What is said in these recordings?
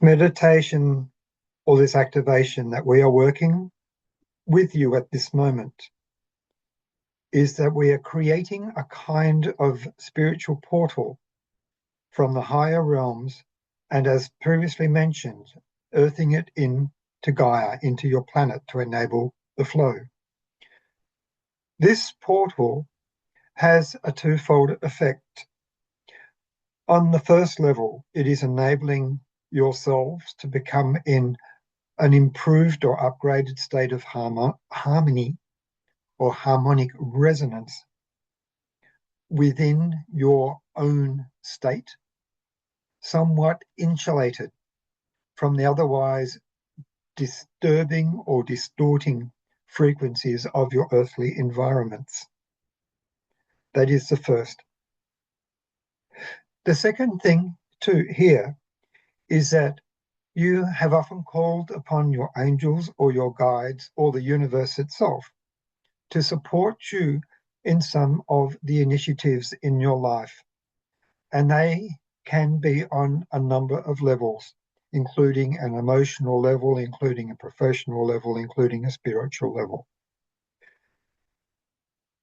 This meditation or this activation that we are working with you at this moment is that we are creating a kind of spiritual portal from the higher realms, and as previously mentioned, earthing it into Gaia, into your planet, to enable the flow. This portal has a twofold effect. On the first level, it is enabling yourselves to become in an improved or upgraded state of harmony or harmonic resonance within your own state, somewhat insulated from the otherwise disturbing or distorting frequencies of your earthly environments. That is the first. The second thing too here is that you have often called upon your angels or your guides or the universe itself to support you in some of the initiatives in your life. And they can be on a number of levels, including an emotional level, including a professional level, including a spiritual level.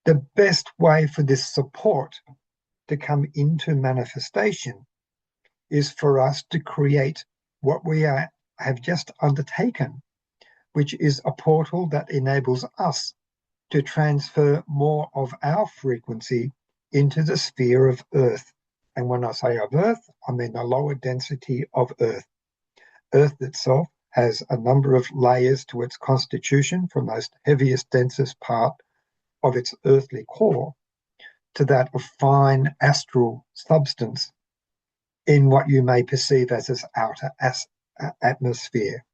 The best way for this support to come into manifestation is for us to create what we have just undertaken, which is a portal that enables us to transfer more of our frequency into the sphere of Earth. And when I say of Earth, I mean the lower density of Earth. Earth itself has a number of layers to its constitution, from most heaviest, densest part of its earthly core to that of fine astral substance in what you may perceive as its outer atmosphere.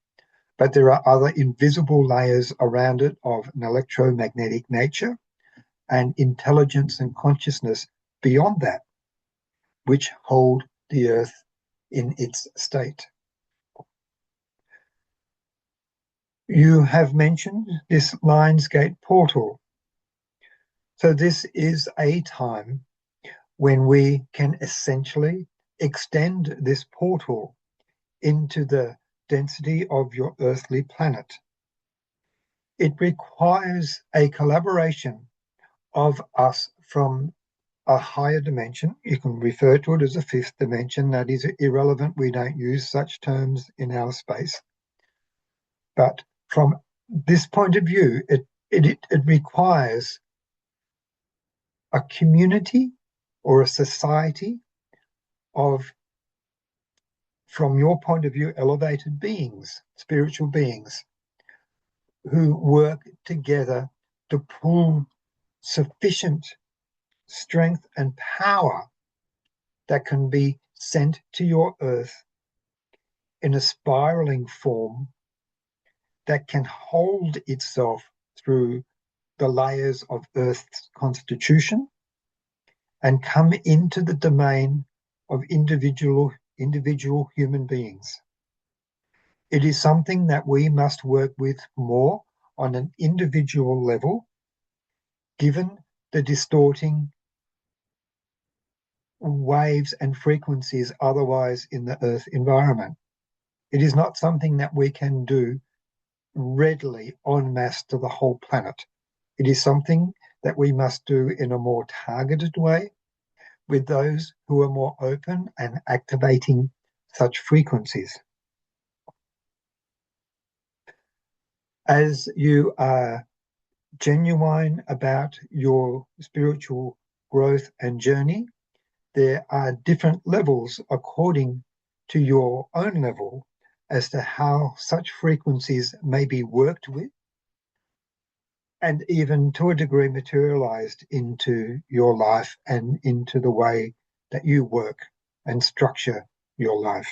But there are other invisible layers around it of an electromagnetic nature and intelligence and consciousness beyond that, which hold the Earth in its state. You have mentioned this Lionsgate portal. So this is a time when we can essentially extend this portal into the density of your earthly planet. It requires a collaboration of us from a higher dimension. You can refer to it as a fifth dimension. That is irrelevant. We don't use such terms in our space. But from this point of view, it requires a community or a society of, from your point of view, elevated beings, spiritual beings, who work together to pull sufficient strength and power that can be sent to your Earth in a spiraling form that can hold itself through the layers of Earth's constitution and come into the domain of individual human beings. It is something that we must work with more on an individual level, given the distorting waves and frequencies otherwise in the Earth environment. It is not something that we can do readily en masse to the whole planet. It is something that we must do in a more targeted way with those who are more open and activating such frequencies. As you are genuine about your spiritual growth and journey, there are different levels according to your own level as to how such frequencies may be worked with and even to a degree materialized into your life and into the way that you work and structure your life.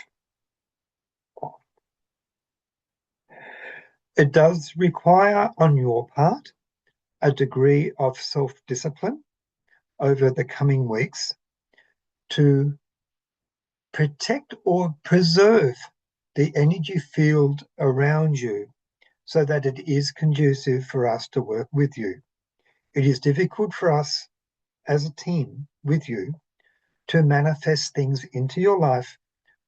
It does require on your part a degree of self-discipline over the coming weeks to protect or preserve the energy field around you so that it is conducive for us to work with you. It is difficult for us as a team with you to manifest things into your life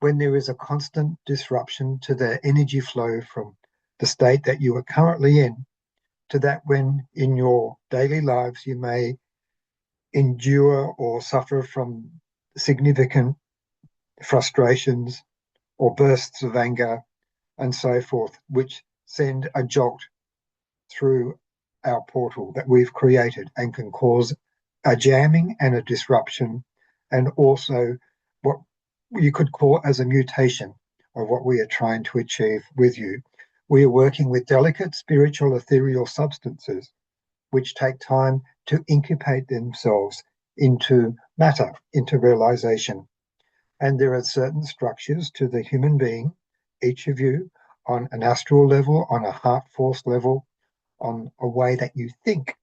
when there is a constant disruption to the energy flow from the state that you are currently in to that when in your daily lives you may endure or suffer from significant frustrations or bursts of anger and so forth, which send a jolt through our portal that we've created and can cause a jamming and a disruption, and also what you could call as a mutation of what we are trying to achieve with you. We are working with delicate spiritual ethereal substances which take time to incubate themselves into matter, into realization. And there are certain structures to the human being, each of you, on an astral level, on a heart force level, on a way that you think,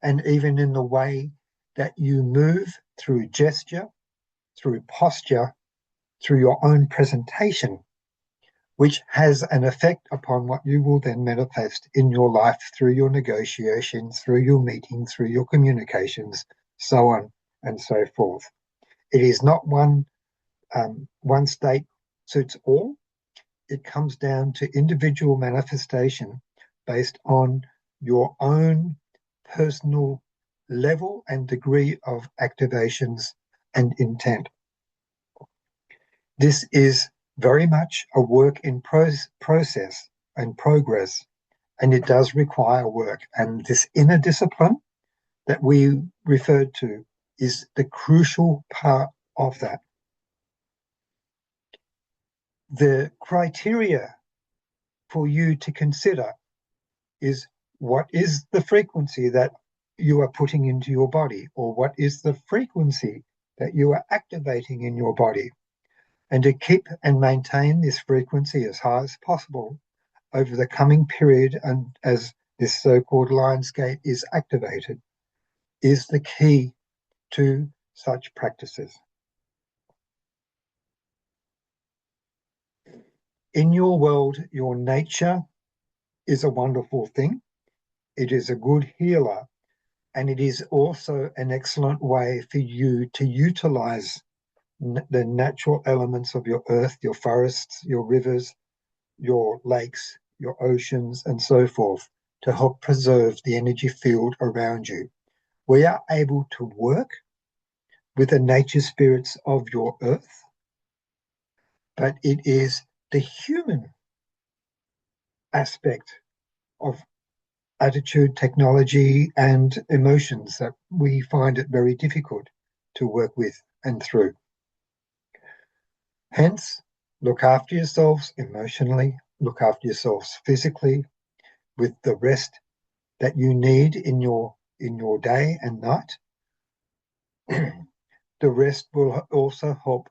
and even in the way that you move through gesture, through posture, through your own presentation, which has an effect upon what you will then manifest in your life through your negotiations, through your meetings, through your communications, so on and so forth. It is not one state suits all. It comes down to individual manifestation based on your own personal level and degree of activations and intent. This is very much a work in process and progress, and it does require work. And this inner discipline that we referred to is the crucial part of that. The criteria for you to consider is what is the frequency that you are putting into your body, or what is the frequency that you are activating in your body, and to keep and maintain this frequency as high as possible over the coming period, and as this so-called lionsgate is activated, is the key to such practices. In your world, your nature is a wonderful thing. It is a good healer, and it is also an excellent way for you to utilize the natural elements of your earth, your forests, your rivers, your lakes, your oceans, and so forth, to help preserve the energy field around you. We are able to work with the nature spirits of your earth, but it is the human aspect of attitude, technology, and emotions that we find it very difficult to work with and through. Hence, look after yourselves emotionally, look after yourselves physically, with the rest that you need in your day and night. The rest will also help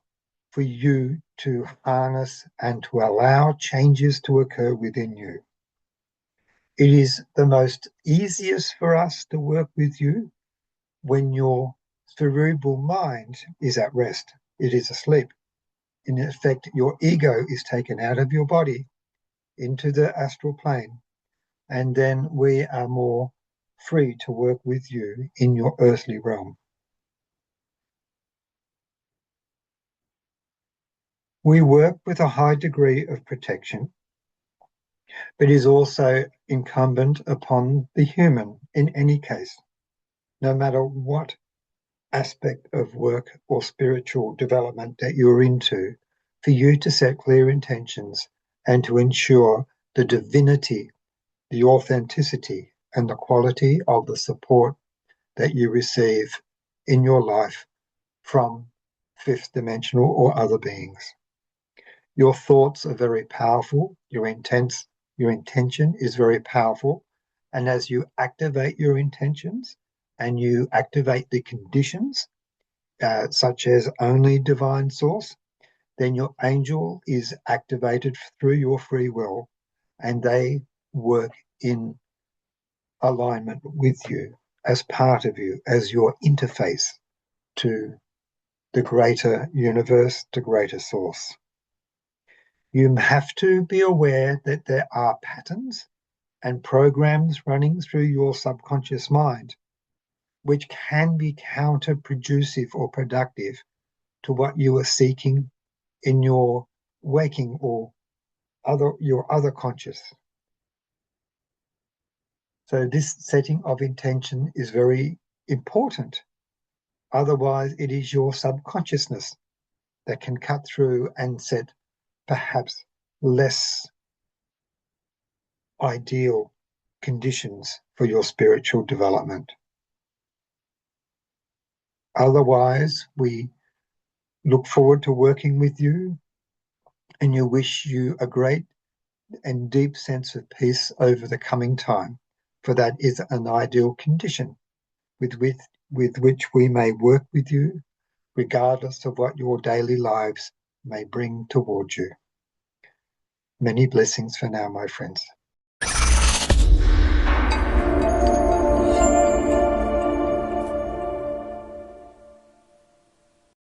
for you to harness and to allow changes to occur within you. It is the most easiest for us to work with you when your cerebral mind is at rest. It is asleep. In effect, your ego is taken out of your body into the astral plane, and then we are more free to work with you in your earthly realm. We work with a high degree of protection, but it is also incumbent upon the human in any case, no matter what aspect of work or spiritual development that you're into, for you to set clear intentions and to ensure the divinity, the authenticity, and the quality of the support that you receive in your life from fifth dimensional or other beings. Your thoughts are very powerful. Your intention is very powerful. And as you activate your intentions and you activate the conditions, such as only divine source, then your angel is activated through your free will, and they work in alignment with you, as part of you, as your interface to the greater universe, the greater source. You have to be aware that there are patterns and programs running through your subconscious mind, which can be counterproductive or productive to what you are seeking in your waking or your other conscious. So this setting of intention is very important. Otherwise, it is your subconsciousness that can cut through and set perhaps less ideal conditions for your spiritual development. Otherwise, we look forward to working with you and you wish you a great and deep sense of peace over the coming time, for that is an ideal condition with which we may work with you, regardless of what your daily lives may bring towards you. Many blessings for now, my friends.